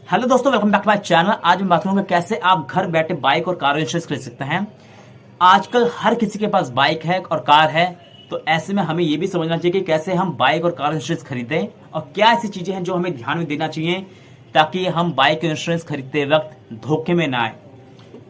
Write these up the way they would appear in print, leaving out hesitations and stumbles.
Hello दोस्तों, welcome back to my channel. आज मैं बात करूंगा कैसे आप घर बैठे बाइक और कार इंश्योरेंस खरीद सकते हैं। आजकल हर किसी के पास बाइक है और कार है, तो ऐसे में हमें ये भी समझना चाहिए कि कैसे हम बाइक और कार इंश्योरेंस खरीदें और क्या ऐसी चीजें हैं जो हमें ध्यान में देना चाहिए ताकि हम बाइक इंश्योरेंस खरीदते वक्त धोखे में ना आए।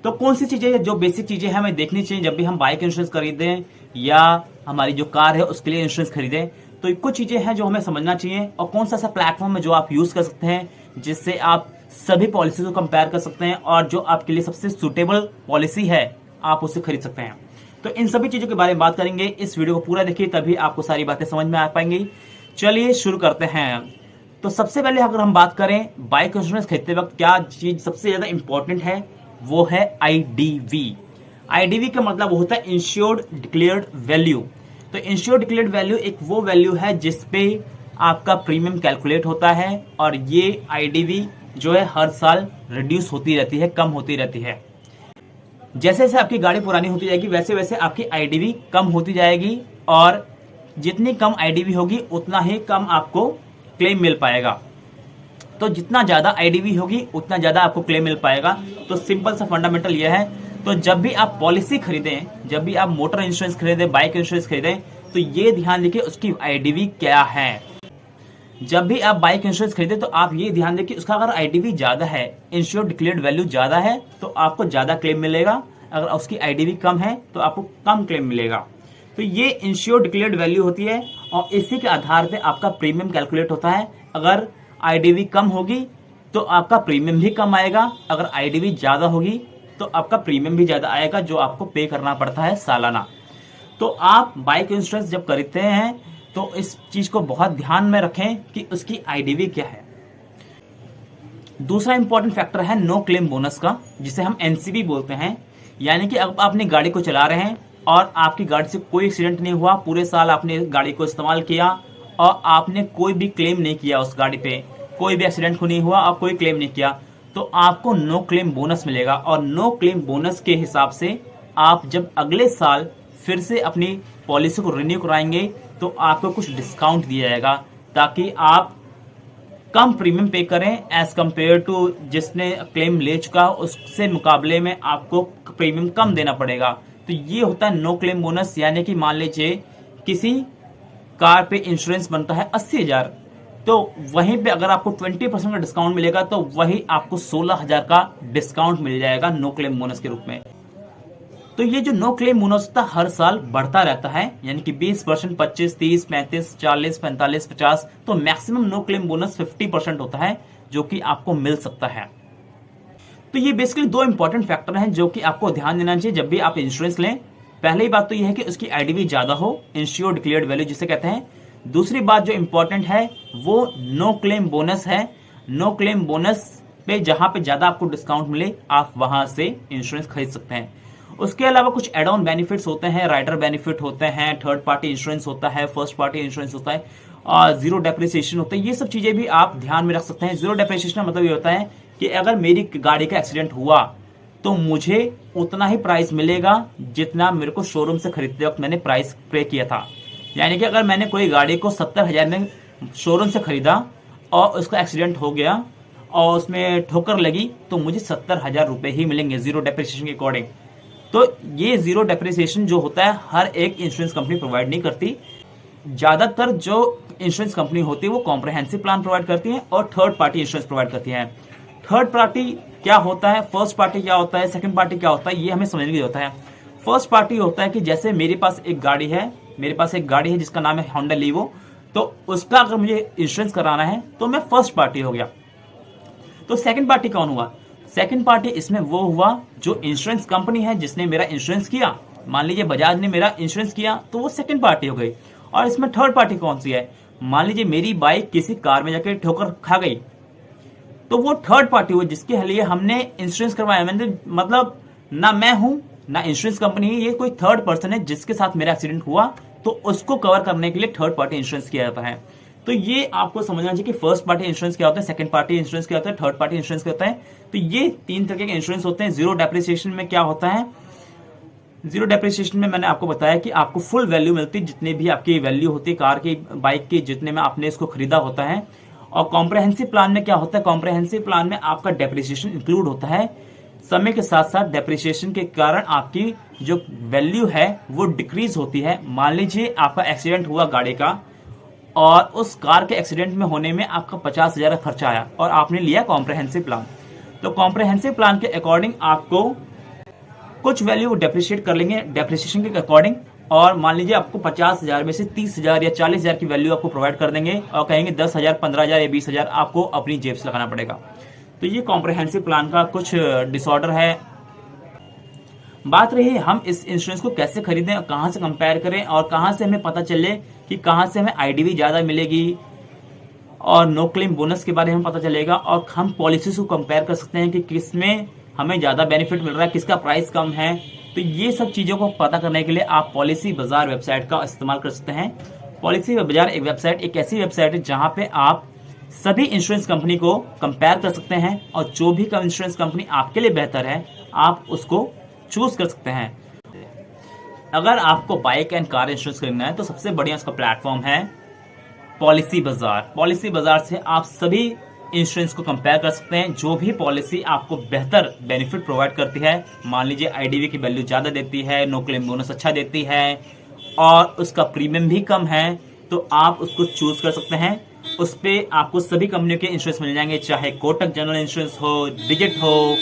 तो कौन सी चीजें जो बेसिक चीजें हैं हमें देखनी चाहिए जब भी हम बाइक इंश्योरेंस खरीदें या हमारी जो कार है उसके लिए इंश्योरेंस खरीदें। तो कुछ चीजें हैं जो हमें समझना चाहिए और कौन सा ऐसा प्लेटफॉर्म है जो आप यूज कर सकते हैं जिससे आप सभी पॉलिसी को कंपेयर कर सकते हैं और जो आपके लिए सबसे सुटेबल पॉलिसी है आप उसे खरीद सकते हैं। तो इन सभी चीजों के बारे में बात करेंगे। इस वीडियो को पूरा देखिए, तभी आपको सारी बातें समझ में आ पाएंगी। चलिए शुरू करते हैं। तो सबसे पहले अगर हम बात करें बाइक इंश्योरेंस खरीदते वक्त क्या चीज सबसे ज्यादा इंपॉर्टेंट है, वो है आईडीवी। आईडीवी का मतलब होता है इंश्योर्ड डिक्लेयर्ड वैल्यू। तो इंश्योर्ड डिक्लेयर्ड वैल्यू एक वो वैल्यू है जिसपे आपका प्रीमियम कैलकुलेट होता है और ये आईडीवी जो है हर साल रिड्यूस होती रहती है, कम होती रहती है। जैसे जैसे आपकी गाड़ी पुरानी होती जाएगी वैसे वैसे आपकी आईडीवी कम होती जाएगी और जितनी कम आईडीवी होगी उतना ही कम आपको क्लेम मिल पाएगा। तो जितना ज्यादा आईडीवी होगी उतना ज्यादा आपको क्लेम मिल पाएगा। तो सिंपल सा फंडामेंटल यह है। तो जब भी आप पॉलिसी खरीदें, जब भी आप मोटर इंश्योरेंस खरीदें, बाइक इंश्योरेंस खरीदें, तो ये ध्यान रखिए उसकी आईडीवी क्या है। जब भी आप बाइक इंश्योरेंस खरीदें तो आप ये ध्यान दें कि उसका अगर आईडीवी ज्यादा है, इंश्योर्ड डिक्लेयर्ड वैल्यू ज्यादा है, तो आपको ज्यादा क्लेम मिलेगा। अगर उसकी आईडीवी कम है तो आपको कम क्लेम मिलेगा। तो ये इंश्योर्ड डिक्लेयर्ड वैल्यू होती है और इसी के आधार पे आपका प्रीमियम कैलकुलेट होता है। अगर आईडीवी कम होगी तो आपका प्रीमियम भी कम आएगा, अगर आईडीवी ज्यादा होगी तो आपका प्रीमियम भी ज्यादा आएगा जो आपको पे करना पड़ता है सालाना। तो आप बाइक इंश्योरेंस जब खरीदते हैं तो इस चीज को बहुत ध्यान में रखें कि उसकी आईडीवी क्या है। दूसरा इंपॉर्टेंट फैक्टर है नो क्लेम बोनस का, जिसे हम एनसीबी बोलते हैं। यानी कि अब आप अपनी गाड़ी को चला रहे हैं और आपकी गाड़ी से कोई एक्सीडेंट नहीं हुआ, पूरे साल आपने गाड़ी को इस्तेमाल किया और आपने कोई भी क्लेम नहीं किया, उस गाड़ी पे कोई भी एक्सीडेंट नहीं हुआ और कोई क्लेम नहीं किया, तो आपको नो क्लेम बोनस मिलेगा। और नो क्लेम बोनस के हिसाब से आप जब अगले साल फिर से अपनी पॉलिसी को रिन्यू कराएंगे तो आपको कुछ डिस्काउंट दिया जाएगा ताकि आप कम प्रीमियम पे करें एज कंपेयर टू जिसने क्लेम ले चुका, उससे मुकाबले में आपको प्रीमियम कम देना पड़ेगा। तो ये होता है नो क्लेम बोनस। यानी कि मान लीजिए किसी कार पे इंश्योरेंस बनता है 80,000, तो वहीं पे अगर आपको 20% का डिस्काउंट मिलेगा तो वही आपको 16,000 का डिस्काउंट मिल जाएगा नो क्लेम बोनस के रूप में। तो ये जो नो क्लेम बोनस होता है हर साल बढ़ता रहता है, यानी कि 20%, 25, 30, 35, 40, 45, 50, तो मैक्सिमम नो क्लेम बोनस 50% होता है जो कि आपको मिल सकता है। तो ये बेसिकली दो इंपॉर्टेंट फैक्टर हैं जो कि आपको ध्यान देना चाहिए जब भी आप इंश्योरेंस लें। पहली बात तो यह है कि उसकी आईडीवी ज्यादा हो, इंश्योर्ड डिक्लेयर्ड वैल्यू जिसे कहते हैं। दूसरी बात जो इंपॉर्टेंट है वो नो क्लेम बोनस है। नो क्लेम बोनस पे जहां पे ज्यादा आपको डिस्काउंट मिले आप वहां से इंश्योरेंस खरीद सकते हैं। उसके अलावा कुछ एड ऑन बेनिफिट्स होते हैं, राइडर बेनिफिट होते हैं, थर्ड पार्टी इंश्योरेंस होता है, फर्स्ट पार्टी इंश्योरेंस होता है और जीरो डेप्रिसिएशन होता है। ये सब चीजें भी आप ध्यान में रख सकते हैं। जीरो डेप्रिसिएशन का मतलब ये होता है कि अगर मेरी गाड़ी का एक्सीडेंट हुआ तो मुझे उतना ही प्राइस मिलेगा जितना मेरे को शोरूम से खरीदते वक्त मैंने प्राइस पे किया था। यानी कि अगर मैंने कोई गाड़ी को 70,000 में शोरूम से खरीदा और उसका एक्सीडेंट हो गया और उसमें ठोकर लगी तो मुझे 70,000 रुपए ही मिलेंगे जीरो डेप्रिसिएशन के अकॉर्डिंग। तो ये जीरो डेप्रिसिएशन जो होता है हर एक इंश्योरेंस कंपनी प्रोवाइड नहीं करती। ज्यादातर जो इंश्योरेंस कंपनी होती है वो कॉम्प्रिहेंसिव प्लान प्रोवाइड करती है और थर्ड पार्टी इंश्योरेंस प्रोवाइड करती है। थर्ड पार्टी क्या होता है, फर्स्ट पार्टी क्या होता है, सेकंड पार्टी क्या होता है, ये हमें समझने की होता है। फर्स्ट पार्टी होता है कि जैसे मेरे पास एक गाड़ी है जिसका नाम है होंडा लीवो, तो उसका अगर मुझे इंश्योरेंस कराना है तो मैं फर्स्ट पार्टी हो गया। तो सेकंड पार्टी कौन हुआ? सेकंड पार्टी इसमें वो हुआ जो इंश्योरेंस कंपनी है जिसने मेरा इंश्योरेंस किया। मान लीजिए बजाज ने मेरा इंश्योरेंस किया तो वो सेकंड पार्टी हो गई। और इसमें थर्ड पार्टी कौन सी है? मान लीजिए मेरी बाइक किसी कार में जाके ठोकर खा गई तो वो थर्ड पार्टी हुई जिसके लिए हमने इंश्योरेंस करवाया। मैंने मतलब ना मैं हूं ना इंश्योरेंस कंपनी है, ये कोई थर्ड पर्सन है जिसके साथ मेरा एक्सीडेंट हुआ तो उसको कवर करने के लिए थर्ड पार्टी इंश्योरेंस किया जाता है। तो ये आपको समझना चाहिए कि फर्स्ट पार्टी इंश्योरेंस क्या होता है, सेकंड पार्टी इंश्योरेंस क्या होता है, थर्ड पार्टी इंश्योरेंस क्या होता है। तो ये तीन तरह के इंश्योरेंस होते हैं। जीरो डेप्रिसिएशन में क्या होता है? जीरो डेप्रिसिएशन में मैंने आपको बताया कि आपको फुल वैल्यू मिलती है, जितने भी आपकी वैल्यू होती है कार की, बाइक की, जितने में आपने इसको खरीदा होता है। और कॉम्प्रहेंसिव प्लान में क्या होता है, कॉम्प्रहेंसिव प्लान में आपका डेप्रिसिएशन इंक्लूड होता है। समय के साथ साथ डेप्रिसिएशन के कारण आपकी जो वैल्यू है वो डिक्रीज होती है। मान लीजिए आपका एक्सीडेंट हुआ गाड़ी का और उस कार के एक्सीडेंट में होने में आपका 50,000 का खर्चा आया और आपने लिया कॉम्प्रहेंसिव प्लान, तो कॉम्प्रहेंसिव प्लान के अकॉर्डिंग आपको कुछ वैल्यू डेप्रिशिएट कर लेंगे डेप्रिसिएशन के अकॉर्डिंग, और मान लीजिए आपको 50,000 में से 30,000 या 40,000 की वैल्यू आपको प्रोवाइड कर देंगे और कहेंगे 10,000, 15,000 या 20,000 आपको अपनी जेब से लगाना पड़ेगा। तो ये कॉम्प्रहेंसिव प्लान का कुछ डिसऑर्डर है। बात रही हम इस इंश्योरेंस को कैसे खरीदें और कहां से कंपेयर करें और कहां से हमें पता चले कि कहां से हमें आईडीवी ज्यादा मिलेगी और नो क्लेम बोनस के बारे में पता चलेगा, और हम पॉलिसीज को कंपेयर कर सकते हैं कि किसमें हमें ज्यादा बेनिफिट मिल रहा है, किसका प्राइस कम है। तो ये सब चीजों को पता करने के लिए आप पॉलिसी बाजार वेबसाइट का इस्तेमाल कर सकते हैं। पॉलिसी बाजार एक वेबसाइट, एक ऐसी वेबसाइट है जहां पे आप सभी इंश्योरेंस कंपनी को कंपेयर कर सकते हैं और जो भी इंश्योरेंस कंपनी आपके लिए बेहतर है आप उसको चूज कर सकते हैं। अगर आपको बाइक एंड कार इंश्योरेंस खरीदना है तो सबसे बढ़िया उसका प्लेटफॉर्म है पॉलिसी बाजार। पॉलिसी बाजार से आप सभी इंश्योरेंस को कंपेयर कर सकते हैं। जो भी पॉलिसी आपको बेहतर बेनिफिट प्रोवाइड करती है, मान लीजिए आईडीवी की वैल्यू ज्यादा देती है, नो क्लेम बोनस अच्छा देती है और उसका प्रीमियम भी कम है, तो आप उसको चूज कर सकते हैं। उस पर आपको सभी कंपनियों के इंश्योरेंस मिल जाएंगे, चाहे कोटक जनरल इंश्योरेंस हो, डिजिट हो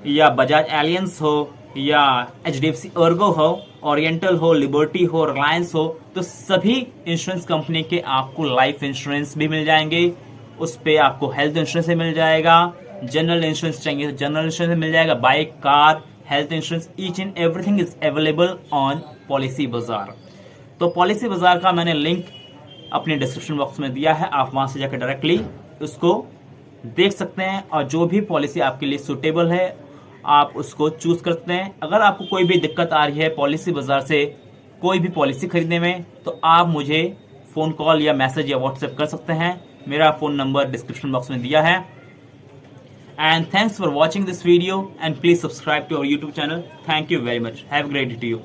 या बजाज एलियंस हो या HDFC अर्गो हो, ओरिएंटल हो, लिबर्टी हो, रिलायंस हो, तो सभी इंश्योरेंस कंपनी के आपको लाइफ इंश्योरेंस भी मिल जाएंगे। उस पे आपको हेल्थ इंश्योरेंस भी मिल जाएगा, जनरल इंश्योरेंस चाहिए तो जनरल इंश्योरेंस भी मिल जाएगा, bike, car, health insurance, each and everything is available on policy बाजार। तो पॉलिसी बाजार का मैंने लिंक अपने डिस्क्रिप्शन बॉक्स में दिया है, आप वहां से जाकर डायरेक्टली उसको देख सकते हैं और जो भी पॉलिसी आपके लिए सुटेबल है आप उसको चूज करते हैं। अगर आपको कोई भी दिक्कत आ रही है पॉलिसी बाजार से कोई भी पॉलिसी खरीदने में, तो आप मुझे फोन कॉल या मैसेज या व्हाट्सएप कर सकते हैं। मेरा फोन नंबर डिस्क्रिप्शन बॉक्स में दिया है। And thanks for watching this video and please subscribe to our YouTube channel. Thank you very much. Have a great day to you.